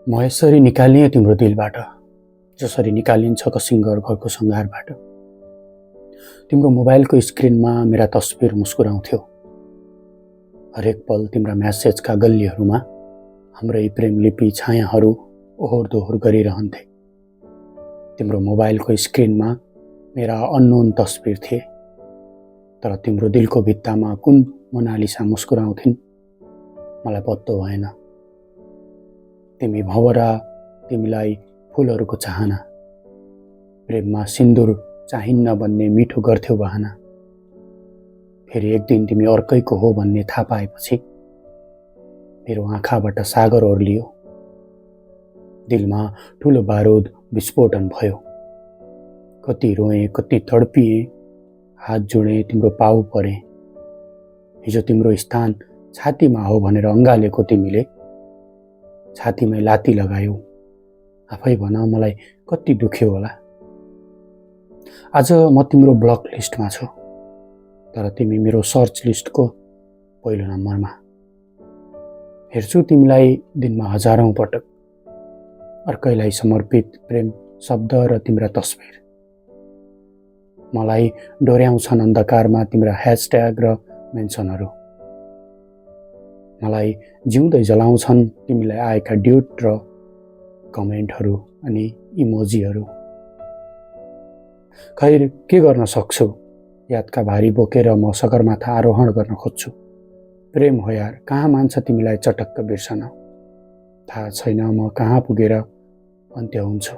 म यसरी निकालिएँ तिम्रो दिलबाट, जसरी निकालिन्छ कसिङ्गर घरको सङ्घारबाट। तिम्रो मोबाइलको स्क्रिनमा मेरा तस्बिर मुस्कुराउँथ्यो। हरेक पल तिम्रा म्यासेजका गल्लीहरूमा हाम्रै प्रेम लिपि छायाहरू ओहोर दोहोर गरिरहन्थे। तिम्रो मोबाइलको स्क्रिनमा मेरा अननोन तस्बिर थिए, तर तिम्रो दिलको भित्तामा कुन मोनालिसा मुस्कुराउँथिन् मलाई पत्तो भएन। तिमी भँवरा, तिमीलाई फुलहरूको चाहना, प्रेममा सिन्दुर चाहिन्न भन्ने मिठो गर्थ्यौ बहाना। फेरि एक दिन तिमी अर्कैको हो भन्ने थाहा पाएपछि मेरो आँखाबाट सागर ओर्लियो। दिलमा ठुलो बारुद विस्फोटन भयो। कति रोएँ, कति तडपिएँ, हात जोडेँ, तिम्रो पाउ परेँ। हिजो तिम्रो स्थान छातीमा हो भनेर अँगालेको तिमीले छातीमै लाती लगायौ। आफै भन मलाई कति दुख्यो होला। आज म तिम्रो ब्लक लिस्टमा छु, तर तिमी मेरो सर्च लिस्टको पहिलो नम्बरमा। हेर्छु तिमीलाई दिनमा हजारौं पटक, अर्कैलाई समर्पित प्रेम शब्द र तिम्रा तस्बिर। मलाई डोर्याउँछन् अन्धकारमा तिम्रा ह्यासट्याग र मेन्सनहरू। मलाई जिउँदै जलाउँछन् तिमीलाई आएका ड्युट र कमेन्टहरू अनि इमोजीहरू। खैर के गर्न सक्छु, यादका भारी बोकेर म सगरमाथा आरोहण गर्न खोज्छु। प्रेम हो यार, कहाँ मान्छ तिमीलाई चटक्क बिर्सन। थाहा छैन म कहाँ पुगेर अन्त्य हुन्छु।